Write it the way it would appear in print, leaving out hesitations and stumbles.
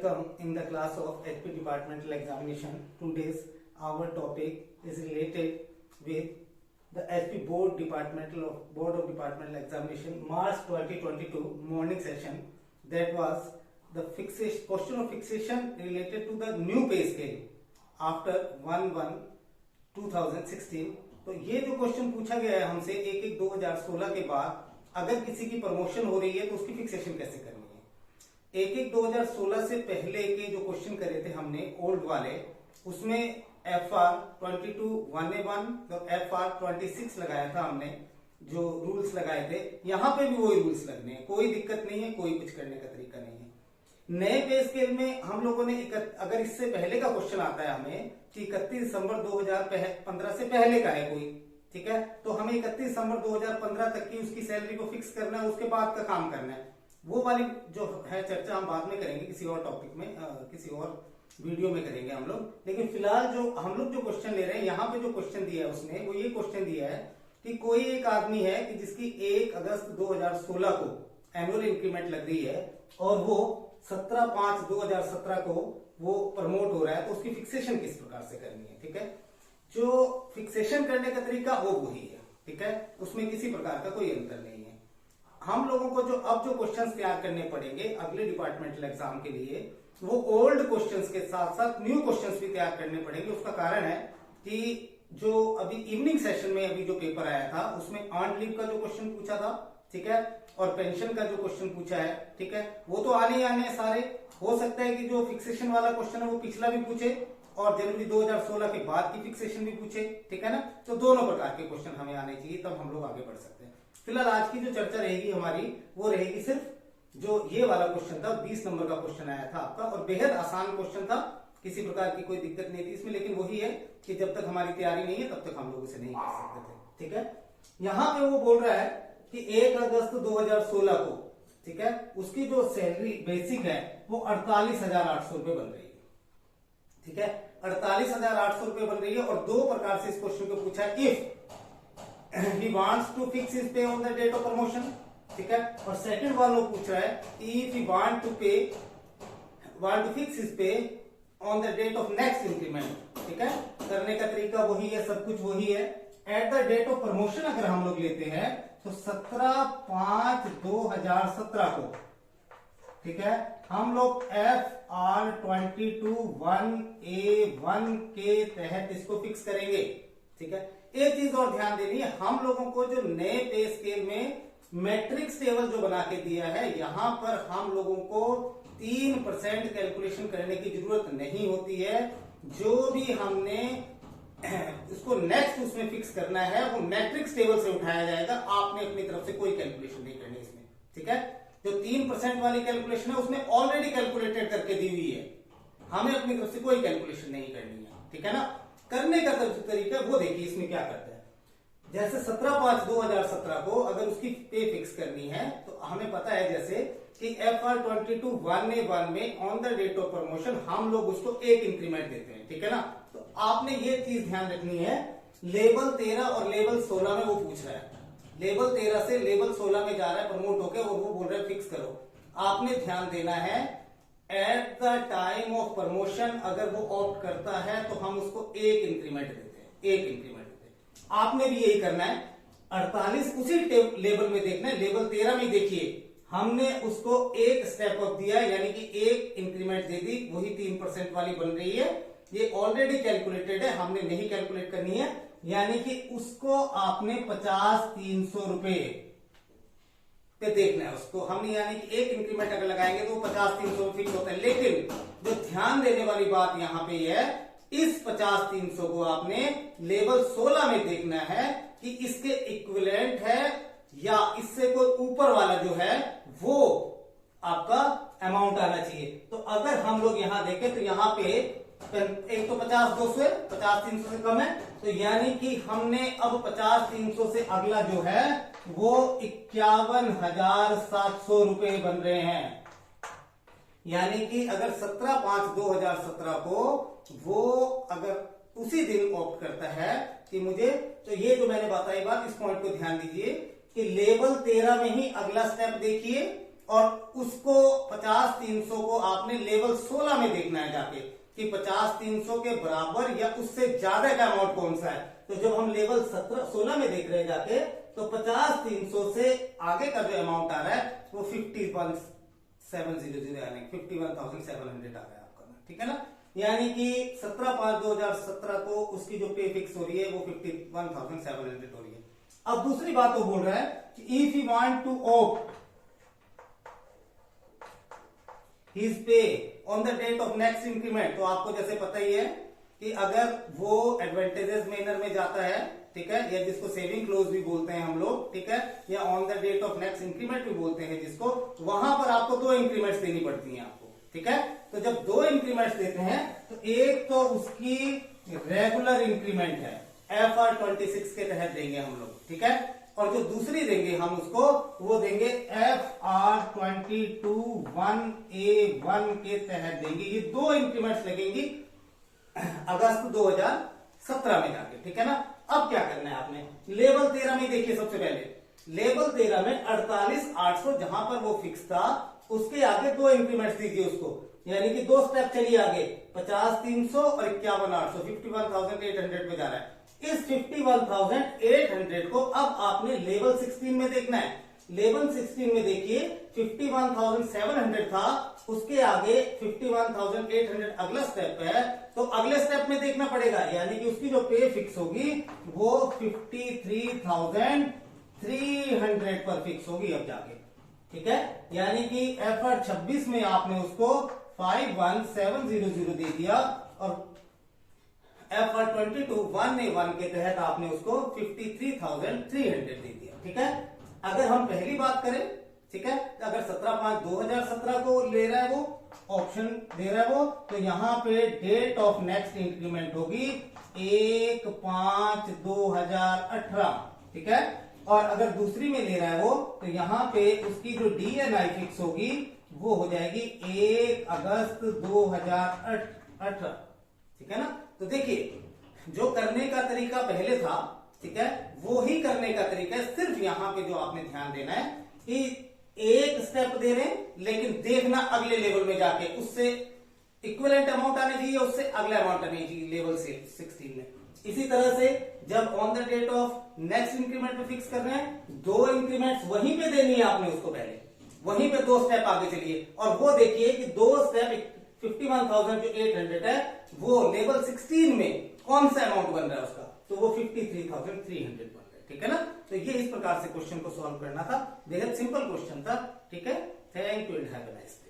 welcome in the class of HP Departmental Examination. Today's our topic is related with the HP Board of Departmental Examination March 2022 morning session. That was the question of fixation related to the new pay scale after 1/1/2016. तो ये जो question पूछा गया है हमसे 1/1/2016 के बाद अगर किसी की प्रमोशन हो रही है तो उसकी फिक्सेशन कैसे करनी है। 1/1/2016 से पहले के जो क्वेश्चन करे थे हमने ओल्ड वाले, उसमें FR 22(1A1) और FR 26 लगाया था हमने, जो रूल्स लगाए थे। यहाँ पे भी वही रूल्स लगने हैं, कोई दिक्कत नहीं है, कोई कुछ करने का तरीका नहीं है। नए पे स्केल में हम लोगों ने अगर इससे पहले का क्वेश्चन आता है हमें कि 31 दिसंबर 2015 से पहले का है कोई, ठीक है, तो हमें 31 दिसंबर 2015 तक की उसकी सैलरी को फिक्स करना है, उसके बाद का काम करना है। वो वाली जो है चर्चा हम बाद में करेंगे, किसी और टॉपिक में, किसी और वीडियो में करेंगे हम लोग। लेकिन फिलहाल जो हम लोग जो क्वेश्चन ले रहे हैं, यहाँ पे जो क्वेश्चन दिया है उसने वो ये क्वेश्चन दिया है कि कोई एक आदमी है कि जिसकी 1 अगस्त 2016 को एनुअल इंक्रीमेंट लग रही है और वो 17/5/2017 को वो प्रमोट हो रहा है, तो उसकी फिक्सेशन किस प्रकार से करनी है। ठीक है, जो फिक्सेशन करने का तरीका वो वही है, ठीक है, उसमें किसी प्रकार का कोई अंतर नहीं है। हम लोगों को जो अब जो क्वेश्चंस तैयार करने पड़ेंगे अगले डिपार्टमेंटल एग्जाम के लिए, वो ओल्ड क्वेश्चंस के साथ साथ न्यू क्वेश्चंस भी तैयार करने पड़ेंगे। उसका कारण है कि जो अभी इवनिंग सेशन में अभी जो पेपर आया था उसमें अर्न्ड लीव का जो क्वेश्चन पूछा था, ठीक है, और पेंशन का जो क्वेश्चन पूछा है, ठीक है, वो तो आने ही आने हैं सारे। हो सकता है कि जो फिक्सेशन वाला क्वेश्चन है वो पिछला भी पूछे और जनवरी 2016 के बाद की फिक्सेशन भी पूछे, ठीक है ना। तो दोनों प्रकार के क्वेश्चन हमें आने चाहिए, तब हम लोग आगे बढ़ सकते हैं। फिलहाल आज की जो चर्चा रहेगी हमारी वो रहेगी सिर्फ जो ये वाला क्वेश्चन था, 20 नंबर का क्वेश्चन आया था आपका, और बेहद आसान क्वेश्चन था, किसी प्रकार की कोई दिक्कत नहीं थी इसमें। लेकिन वही है कि जब तक हमारी तैयारी नहीं है तब तक हम लोग इसे नहीं कर सकते थे, ठीक है। यहाँ पे वो बोल रहा है कि 1 अगस्त 2016 को, ठीक है, उसकी जो सैलरी बेसिक है वो 48,800 रुपए बन रही है, ठीक है, 48,800 रुपए बन रही है। और दो प्रकार से इस क्वेश्चन को पूछा है, if he wants to fix his pay on the date of promotion, ठीक है, और सेकंड वाला पूछ रहा है if he want to fix his pay on the date of next increment, ठीक है। करने का तरीका वही है, सब कुछ वही है। At the date of promotion अगर हम लोग लेते हैं तो 17/5/2017 को, ठीक है, हम लोग FR 22(1A1) के तहत इसको फिक्स करेंगे, ठीक है। एक चीज और ध्यान देनी है, हम लोगों को जो नए पे स्केल में मैट्रिक्स टेबल जो बना के दिया है, यहां पर हम लोगों को 3% कैलकुलेशन करने की जरूरत नहीं होती है। जो भी हमने उसको नेक्स्ट उसमें फिक्स करना है वो मैट्रिक्स टेबल से उठाया जाएगा, आपने अपनी तरफ से कोई कैलकुलेशन नहीं करनी इसमें, ठीक है। जो 3% वाली कैलकुलेशन है उसमें ऑलरेडी कैलकुलेटेड करके दी हुई है, हमें अपनी तरफ से कोई कैलकुलेशन नहीं करनी है, ठीक है ना। करने का तरीका वो देखिए इसमें क्या करते हैं। जैसे 17/5/2017 को अगर उसकी पे फिक्स करनी है तो हमें पता है जैसे कि FR 22(1A1) में on the date of promotion हम लोग उसको 1 इंक्रीमेंट देते हैं, ठीक है ना। तो आपने ये चीज ध्यान रखनी है, लेवल 13 और लेवल 16 में वो पूछ रहा है, लेवल 13 से लेवल 16 में जा रहा है प्रमोट होकर, और वो बोल रहा है फिक्स करो। आपने ध्यान देना है at the time of promotion अगर वो ऑप्ट करता है तो हम उसको 1 इंक्रीमेंट देते हैं, 1 इंक्रीमेंट देते हैं। आपने भी यही करना है। 48 उसी लेवल में देखना है, लेवल 13 में देखिए हमने उसको 1 स्टेप अप दिया, यानी कि 1 इंक्रीमेंट दे दी, वही 3% वाली बन रही है। ये ऑलरेडी कैलकुलेटेड है, हमने नहीं कैलकुलेट करनी है, यानी कि उसको आपने 50,300 रुपए पे देखना है उसको हमने, यानी कि 1 इंक्रीमेंट अगर लगाएंगे तो 50,300 फिक्स होता है। लेकिन जो ध्यान देने वाली बात यहां पे है, इस 50,300 को आपने लेवल 16 में देखना है कि इसके इक्विवेलेंट है या इससे कोई ऊपर वाला जो है वो आपका अमाउंट आना चाहिए। तो अगर हम लोग यहां देखें तो यहां पे एक तो 50,200 है, 50,300 से कम है, तो यानी कि हमने अब 50,300 से अगला जो है वो 51,700 रुपए बन रहे हैं। यानी कि अगर 17/5/2017 को वो अगर उसी दिन ऑप्ट करता है कि मुझे, तो ये जो मैंने बताई बात, इस पॉइंट को ध्यान दीजिए कि लेवल 13 में ही अगला स्टेप देखिए और उसको 50-300 को आपने लेवल 16 में देखना है जाके कि 50-300 के बराबर या उससे ज्यादा का अमाउंट कौन सा है। तो जब हम लेवल 16 में देख रहे हैं जाके, तो 50-300 से आगे का जो अमाउंट आ रहा है वो 51,700 यानी 51,700 आ रहा है आपका, ठीक है ना। यानी कि 17/5/2017 को उसकी जो पे फिक्स हो रही है वो 51,700 हो रही है। अब दूसरी बात वो बोल रहा है कि if you want to opt his pay on the date of next increment, तो आपको जैसे पता ही है कि अगर वो एडवांटेजेस मैनर में जाता है, ठीक है, या जिसको सेविंग क्लोज भी बोलते हैं हम लोग, ठीक है, या on the date of next increment भी बोलते हैं जिसको, वहां पर आपको 2 इंक्रीमेंट्स देनी पड़ती हैं आपको, ठीक है। तो जब 2 इंक्रीमेंट्स देते हैं तो एक तो उसकी रेगुलर इंक्रीमेंट है FR26 के तहत देंगे हम लोग, ठीक है, और जो दूसरी देंगे हम उसको वो देंगे FR22(1A1) के तहत देंगे। ये 2 इंक्रीमेंट्स लगेंगी अगस्त 2017 में जाके, ठीक है ना। अब क्या करना है आपने, लेवल 13 में देखिए, सबसे पहले लेवल 13 में 48,800 जहां पर वो फिक्स था उसके आगे 2 इंक्रीमेंट्स दीजिए उसको, यानी कि 2 स्टेप चलिए आगे, 50,300 और 51,800, 51,800 पे जा रहा है। इस 51,800 को अब आपने लेवल 16 में देखना है। लेवल 16 में देखिए 51,700 था, उसके आगे 51,800 अगला स्टेप है, तो अगले स्टेप में देखना पड़ेगा, यानी कि उसकी जो पे फिक्स होगी वो 53,300 पर फिक्स होगी अब जाके, ठीक है। यानी कि FR26 में आपने उसको 51,700 दे दिया और FR22(1A1) के तहत आपने उसको 53,300 दे दिया, ठीक है। अगर हम पहली बात करें, ठीक है, अगर 17/5/2017 को ले रहा है वो ऑप्शन दे रहा है वो, तो यहां पे डेट ऑफ नेक्स्ट इंक्रीमेंट होगी 1/5/2018, ठीक है। और अगर दूसरी में ले रहा है वो, तो यहां पे उसकी जो DNI फिक्स होगी वो हो जाएगी 1 अगस्त 2018, ठीक है ना। तो देखिए जो करने का तरीका पहले था, ठीक है, वो ही करने का तरीका है, सिर्फ यहां पे जो आपने ध्यान देना है कि एक स्टेप दे रहे हैं लेकिन देखना अगले लेवल में जाके उससे इक्विवेलेंट अमाउंट आने चाहिए, उससे अगला अमाउंट आने चाहिए लेवल 16 में। इसी तरह से जब on the date of next increment pay fix कर रहे हैं, 2 इंक्रीमेंट्स वहीं पे देनी है आपने उसको, पहले वहीं पे 2 स्टेप आगे चलिए और वो देखिए कि 2 स्टेप 51,800 है, वो लेवल 16 में कौन सा अमाउंट बन रहा है उसका, तो वो 53,300 बन रहा है, ठीक है ना। तो ये इस प्रकार से क्वेश्चन को सॉल्व करना था, बेहद सिंपल क्वेश्चन था, ठीक है। Thank you and have a nice day.